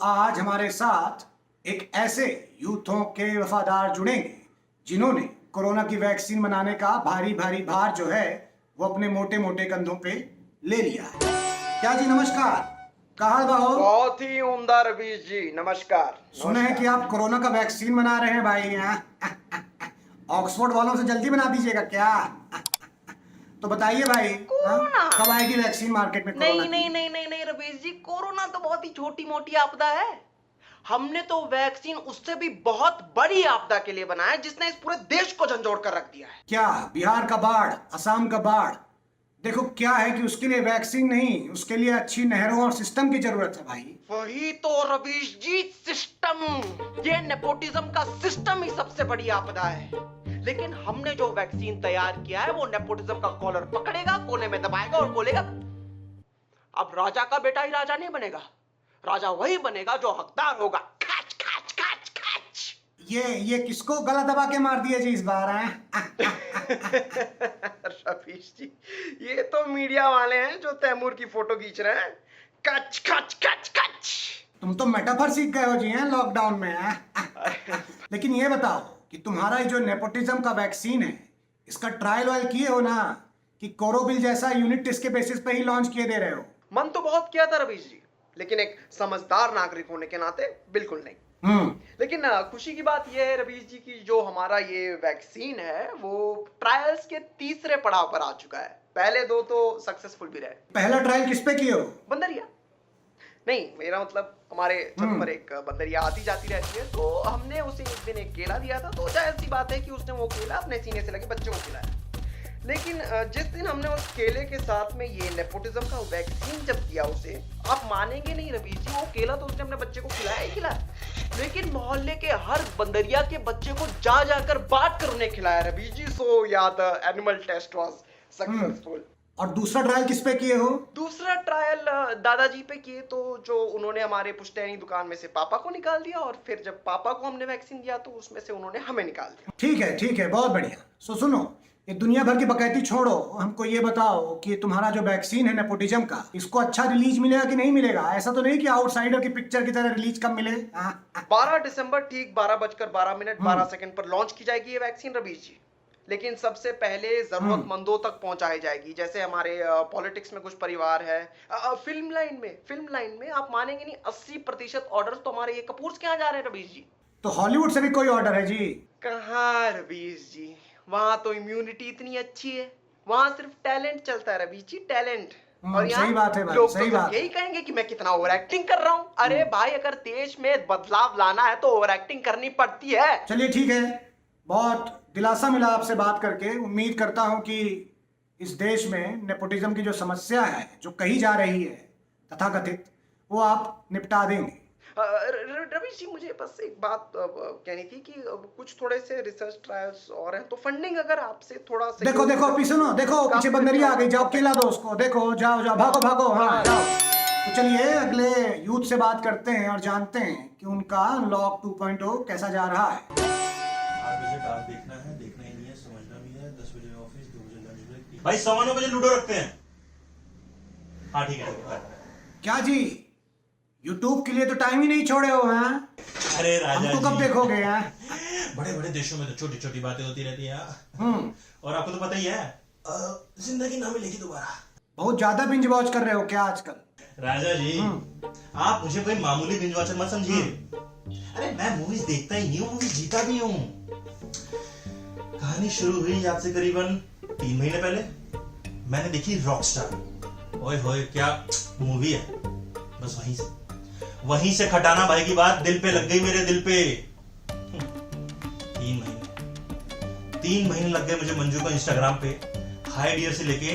आज हमारे साथ एक ऐसे यूथों के वफादार जुड़ेंगे जिन्होंने कोरोना की वैक्सीन बनाने का भारी भारी भार जो है वो अपने मोटे मोटे कंधों पे ले लिया है। क्या जी नमस्कार, कहाँ बाहो? बहुत ही उम्दा रवीश जी, नमस्कार। सुना है कि आप कोरोना का वैक्सीन बना रहे हैं भाई। ऑक्सफोर्ड वालों से जल्दी बना दीजिएगा क्या? तो बताइए भाई, कोरोना कब आएगी वैक्सीन मार्केट में? नहीं नहीं नहीं नहीं नहीं रवीश जी, कोरोना तो बहुत ही छोटी मोटी आपदा है। हमने तो वैक्सीन उससे भी बहुत बड़ी आपदा के लिए बनाया जिसने इस पूरे देश को झंझोड़ कर रख दिया है। क्या बिहार का बाढ़, असम का बाढ़? देखो क्या है कि उसके लिए वैक्सीन नहीं, उसके लिए अच्छी नहरों और सिस्टम की जरूरत है भाई। वही तो रवीश जी, सिस्टम। ये नेपोटिज्म का सिस्टम ही सबसे बड़ी आपदा है। लेकिन हमने जो वैक्सीन तैयार किया है वो नेपोटिज्म का कॉलर पकड़ेगा, कोने में दबाएगा और बोलेगा अब राजा का बेटा ही राजा नहीं बनेगा, राजा वही बनेगा जो हकदार होगा। खाच खाच खाच खाच। ये किसको गला दबा के मार दिया जी इस बार है? रवीश जी, ये तो मीडिया वाले हैं जो तैमूर की फोटो खींच रहे हैं। कच कच कच कच। तुम तो मेटाफर सीख गए हो जी हैं लॉकडाउन में है? लेकिन ये बताओ कि तुम्हारा ये जो नेपोटिज्म का वैक्सीन है इसका ट्रायल वायल किए हो ना, कि कोरोबिल जैसा यूनिट टेस्ट के बेसिस पे ही लॉन्च किए दे रहे हो? मन तो बहुत किया था रवीश जी, लेकिन एक समझदार नागरिक होने के नाते बिल्कुल नहीं। लेकिन खुशी की बात यह है रवीश जी की जो हमारा ये वैक्सीन है वो ट्रायल्स के तीसरे पड़ाव पर आ चुका है। पहले दो तो सक्सेसफुल भी रहे। पहला ट्रायल किस पे किए हो? बंदरिया नहीं, मेरा मतलब हमारे छत पर एक बंदरिया आती जाती रहती है, तो हमने उसे एक दिन एक केला दिया था, तो जाहिर सी बात है कि उसने वो केला अपने सीने से लगे बच्चों को खिलाया। लेकिन जिस दिन हमने उस केले के साथ में ये नेपोटिज्म का वैक्सीन जब दिया उसे, आप मानेंगे नहीं रवीश जी, वो केला तो उसने अपने बच्चे को खिलाया ही खिलाया, लेकिन मोहल्ले के हर बंदरिया के बच्चे को जा जाकर बांट कर उन्हें खिलाया रवीश जी। सो या the animal test was successful. और दूसरा ट्रायल किस पे किए हो? दूसरा ट्रायल दादाजी पे किए, तो जो उन्होंने हमारे पुश्तैनी दुकान में से पापा को निकाल दिया और फिर जब पापा को हमने वैक्सीन दिया तो उसमें से उन्होंने हमें निकाल दिया। ठीक है, बहुत बढ़िया। सुनो, ये दुनिया भर की बकैती छोड़ो, हमको ये बताओ कि तुम्हारा जो वैक्सीन है नेपोटिज्म का, इसको अच्छा रिलीज मिलेगा कि नहीं मिलेगा? ऐसा तो नहीं कि आउटसाइडर की पिक्चर की तरह रिलीज कब मिले? 12 दिसंबर ठीक 12:12 12 सेकंड पर लॉन्च की जाएगी ये वैक्सीन रवीश जी, लेकिन सबसे पहले जरूरतमंदों तक पहुंचाई जाएगी। जैसे हमारे पॉलिटिक्स में कुछ परिवार है, फिल्म लाइन में आप मानेंगे नहीं 80% ऑर्डर तो हमारे ये कपूर के यहाँ जा रहे हैं रवीश जी। तो हॉलीवुड से भी कोई ऑर्डर है जी? कहाँ रवीश जी, वहां तो इम्यूनिटी इतनी अच्छी है, वहां सिर्फ टैलेंट चलता है रवीश जी, टैलेंट। और यहाँ सही बात है भाई, लोग सही तो बात। यही कहेंगे कि मैं कितना ओवर एक्टिंग कर रहा हूँ। अरे भाई, अगर देश में बदलाव लाना है तो ओवर एक्टिंग करनी पड़ती है। चलिए ठीक है, बहुत दिलासा मिला आपसे बात करके। उम्मीद करता हूं कि इस देश में नेपोटिज्म की जो समस्या है, जो कही जा रही है तथाकथित, वो आप निपटा देंगे। रवीश जी, मुझे बस एक बात कहनी थी कि कुछ थोड़े से रिसर्च ट्रायल्स और हैं, तो फंडिंग अगर आपसे थोड़ा सा। देखो पीछे सुनो, देखो पीछे बंदरिया आ गई, जाओ केला दो उसको। देखो जाओ भागो, हाँ जाओ। तो चलिए अगले यूथ से बात करते हैं और जानते हैं कि उनका अनलॉक 2.0 कैसा जा रहा है। 8 बजे डाक देखना ही नहीं है, समझना भी है। 10 बजे ऑफिस, 2 बजे लंच ब्रेक। भाई 9:15 बजे लूडो रखते हैं। हाँ ठीक है। क्या जी, यूट्यूब के लिए तो टाइम ही नहीं छोड़े हो हैं? अरे राजा हमको कब जी, देखोगे हैं? बड़े बड़े देशों में तो छोटी छोटी बातें होती रहती हैं। और आपको तो पता ही है, जिंदगी ना मिलेगी दोबारा। बहुत ज्यादा बिंज वॉच कर रहे हो क्या आजकल? राजा जी, आप मुझे कोई मामूली बिंज वॉचर मत समझिए। अरे मैं मूवीज देखता ही नहीं हूँ, मूवीज जीता भी हूँ। कहानी शुरू हुई आज से करीबन 3 महीने पहले। मैंने देखी रॉकस्टार। ओए होए क्या मूवी है। बस वहीं से खटाना भाई की बात दिल पे लग गई, मेरे दिल पे। 3 महीने लग गए मुझे मंजू को इंस्टाग्राम पे हाय डियर से लेके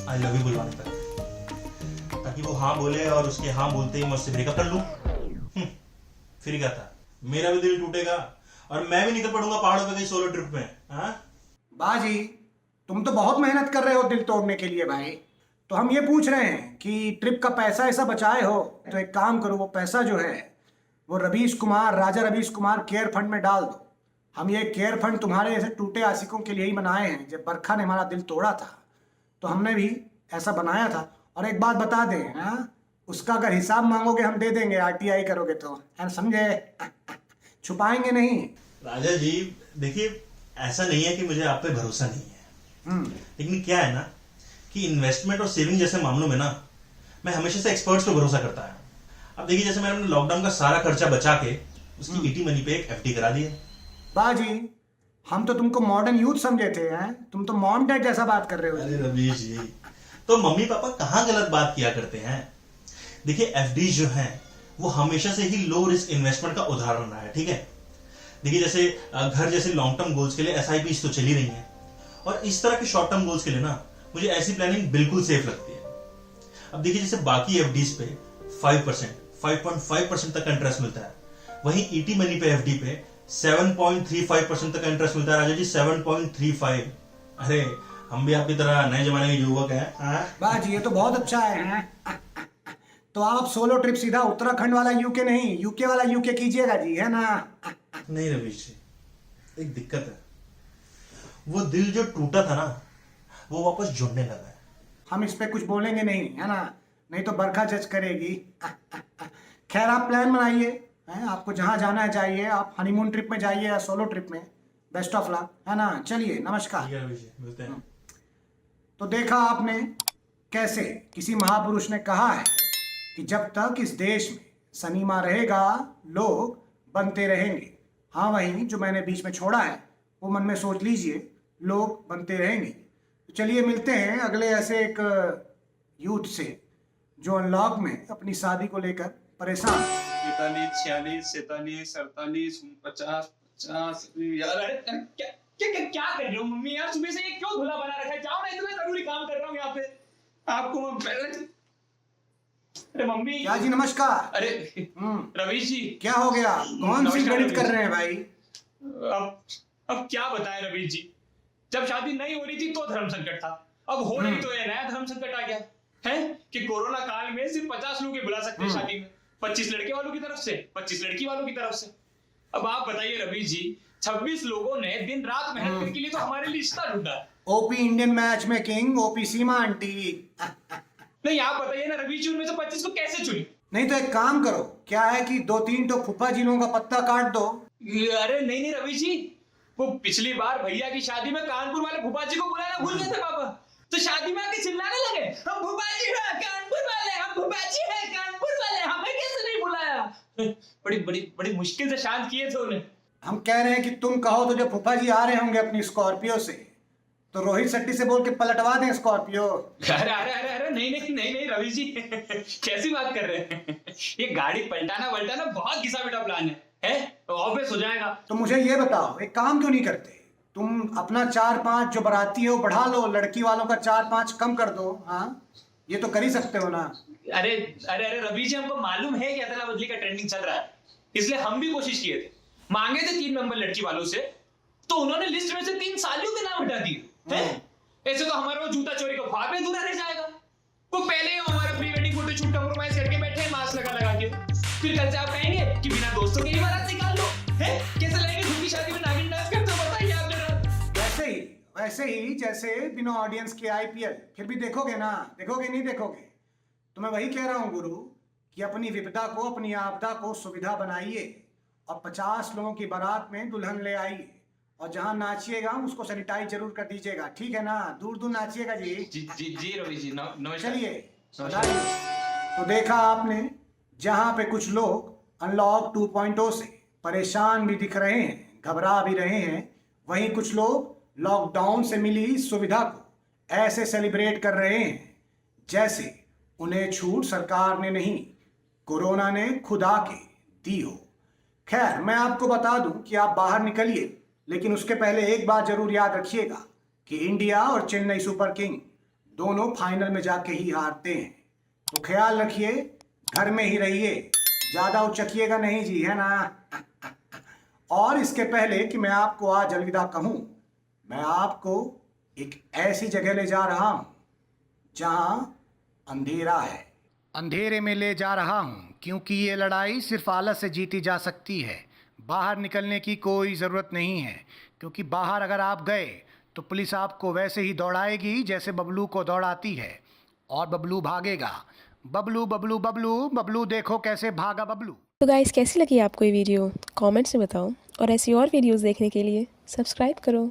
आई लव यू बुलवाने तक, ताकि वो हाँ बोले और उसके हाँ बोलते ही मैं उससे ब्रेकअप कर लूं। फिर क्या था, मेरा भी दिल टूटेगा और मैं भी निकल पड़ूंगा पहाड़ों पे कहीं सोलो ट्रिप में। हाँ बाजी, तुम तो बहुत मेहनत कर रहे हो दिल तोड़ने के लिए भाई। तो हम ये पूछ रहे हैं कि ट्रिप का पैसा ऐसा बचाए हो तो एक काम करो, वो पैसा जो है वो राजा रवीश कुमार केयर फंड में डाल दो। हम ये केयर फंड तुम्हारे ऐसे टूटे आशिकों के लिए ही बनाए हैं। जब बरखा ने हमारा दिल तोड़ा था तो हमने भी ऐसा बनाया था। और एक बात बता दें, उसका अगर हिसाब मांगोगे हम दे देंगे, आरटीआई करोगे तो, है समझे? छुपाएंगे नहीं। राजा जी देखिए, ऐसा नहीं है कि मुझे आप पे भरोसा नहीं है, लेकिन क्या है ना कि इन्वेस्टमेंट और सेविंग जैसे मामलों में ना मैं हमेशा से एक्सपर्ट्स पे भरोसा करता है। अब देखिए, जैसे मैंने अपने लॉकडाउन का सारा खर्चा बचा के उसकी ईटी मनी पे एक एफडी करा दी है। बाजी, हम तो तुमको मॉडर्न यूथ समझे थे, हैं? तुम तो मॉम डैड जैसा बात कर रहे हो। अरे रवीश जी, तो मम्मी पापा कहाँ गलत बात किया करते हैं। देखिए, एफडी जो है वो हमेशा से ही लो रिस्क इन्वेस्टमेंट का उदाहरण रहा है, ठीक है। देखिए, जैसे घर जैसे लॉन्ग टर्म गोल्स के लिए एसआईपी तो चली रही है, और इस तरह के शॉर्ट टर्म गोल्स के लिए ना मुझे ऐसी प्लानिंग बिल्कुल सेफ लगती है। अब देखिए, जैसे बाकी एफडीज पे 5% तक इंटरेस्ट मिलता है, वहीं ईटी मनी पे एफडी पे 7.35% तक इंटरेस्ट मिलता है। राजा जी 7.35। अरे हम भी आपकी तरह नए जमाने के युवक हैं। बाजी ये तो बहुत अच्छा है, हैं? तो आप सोलो ट्रिप सीधा उत्तराखंड वाला यूके नहीं, यूके वाला यूके कीजिएगा जी, है ना? नहीं रवीश जी, एक दिक्कत है, वो दिल जो टूटा था ना वो वापस जुड़ने लगा है। हम इस पे कुछ बोलेंगे नहीं, है ना? नहीं तो बरखा जज करेगी। खैर आप प्लान बनाइए, हैं? आपको जहां जाना है जाइए, आप हनीमून ट्रिप में जाइए या सोलो ट्रिप में। बेस्ट ऑफ लक, है ना? चलिए, नमस्कार। ठीक है रवीश जी, मिलते हैं। तो देखा आपने कैसे किसी महापुरुष ने कहा है कि जब तक इस देश में सनीमा रहेगा लोग बनते रहेंगे। हाँ, वही जो मैंने बीच में छोड़ा है वो मन में सोच लीजिए, लोग बनते रहेंगे। तो चलिए मिलते हैं अगले ऐसे एक यूथ से जो अनलॉक में अपनी शादी को लेकर परेशान है। 43, 46, 47, 48, 50, 50 यार। अरे क्या क्या क्या क्या कर रहे हो मम्मी यार? सुबह से ये क्यों धुला बना रखा है? जाओ ना, इतना जरूरी काम कर रहा हूँ यहाँ पे। आपको मैं पहले। अरे मम्मी। क्या जी, नमस्कार। अरे रवीश जी। क्या हो गया? कौन सी गणित कर रहे हैं भाई? अब क्या बताएं रवीश जी, जब शादी नहीं हो रही थी तो धर्म संकट था, अब हो रही तो ये नया धर्म संकट आ गया है कि कोरोना काल में सिर्फ 50 लोग ही बुला सकते हैं शादी में, 25 लड़के वालों की तरफ से, 25 लड़की वालों की तरफ से। अब आप बताइए रवीश जी, 26 लोगों ने दिन रात मेहनत करने के लिए तो हमारे लिए रिश्ता ढूंढा। OP Indian match making, OP Seema aunty. नहीं आप बताइए ना रवीश जी, उनमें से 25 को कैसे चुनी? नहीं तो एक काम करो, क्या है कि 2-3 तो फूफा जी लोगों का पत्ता काट दो। अरे नहीं नहीं रवीश जी, वो पिछली बार भैया की शादी में कानपुर वाले फूफा जी को बुलाना भूल गए थे पापा, तो शादी में आके चिल्लाने लगे, हम फूफा जी हैं कानपुर वाले, हम फूफा जी हैं कानपुर वाले, हमें कैसे नहीं बुलाया? बड़ी बड़ी बड़ी मुश्किल से शांत किए थे उन्हें। हम कह रहे हैं कि तुम कहो तो जब फूफा जी आ रहे होंगे अपनी स्कॉर्पियो से, तो रोहित शेट्टी से बोल के पलटवा दें स्कॉर्पियो। अरे अरे अरे अरे नहीं नहीं नहीं नहीं रवि जी, कैसी बात कर रहे हैं? ये गाड़ी पलटाना वलटाना बहुत घिसा पिटा प्लान है ऑब्वियस हो जाएगा। तो मुझे ये बताओ, एक काम क्यों नहीं करते तुम, अपना 4-5 जो बाराती हो बढ़ा लो, लड़की वालों का 4-5 कम कर दो। हाँ, ये तो कर ही सकते हो ना। अरे अरे अरे रवि जी, हमको मालूम है कि अदला बदली का ट्रेंडिंग चल रहा है, इसलिए हम भी कोशिश किए थे, मांगे थे 3 मेंबर लड़की वालों से, तो उन्होंने लिस्ट में से 3 सालियों के नाम हटा दिए हैं। ऐसे तो हमारा वो जूता चोरी का ख्वाब अधूरा रह जाएगा। वो पहले ही हमारा pre wedding photo shoot compromise करके बैठे हैं मास्क लगा के, फिर कल से आप कहेंगे कि बिना दोस्तों के ही बारात निकाल लो। हैं कैसे लगेगा झूठी शादी में नागिन डांस करते हो? बताइए आप जरा। वैसे ही जैसे बिना ऑडियंस के आईपीएल, फिर भी देखोगे ना? देखोगे नहीं देखोगे? तो मैं वही कह रहा हूँ गुरु कि अपनी विपदा को, अपनी आपदा को सुविधा बनाइए और 50 लोगों की बारात में दुल्हन ले आइए, और जहां नाचिएगा उसको सैनिटाइज जरूर कर दीजिएगा, ठीक है ना? दूर दूर नाचिएगा जी। जी रवि जी, नमस्कार। चलिए तो देखा आपने, जहां पे कुछ लोग अनलॉक 2.0 से परेशान भी दिख रहे हैं, घबरा भी रहे हैं, वहीं कुछ लोग लॉकडाउन से मिली सुविधा को ऐसे सेलिब्रेट कर रहे हैं जैसे उन्हें छूट सरकार ने नहीं, कोरोना ने खुद आके दी हो। खैर, मैं आपको बता दूं कि आप बाहर निकलिए, लेकिन उसके पहले एक बात जरूर याद रखिएगा कि इंडिया और चेन्नई सुपर किंग दोनों फाइनल में जाके ही हारते हैं। तो ख्याल रखिए, घर में ही रहिए, ज्यादा उचकिएगा नहीं जी, है ना? और इसके पहले कि मैं आपको आज अलविदा कहूं, मैं आपको एक ऐसी जगह ले जा रहा हूं जहां अंधेरा है। अंधेरे में ले जा रहा हूं क्योंकि ये लड़ाई सिर्फ आलस से जीती जा सकती है। बाहर निकलने की कोई ज़रूरत नहीं है, क्योंकि बाहर अगर आप गए तो पुलिस आपको वैसे ही दौड़ाएगी जैसे बबलू को दौड़ाती है, और बबलू भागेगा, बबलू बबलू बबलू बबलू देखो कैसे भागा बबलू। तो गाइस कैसी लगी आपको ये वीडियो कमेंट्स में बताओ और ऐसी और वीडियोस देखने के लिए सब्सक्राइब करो।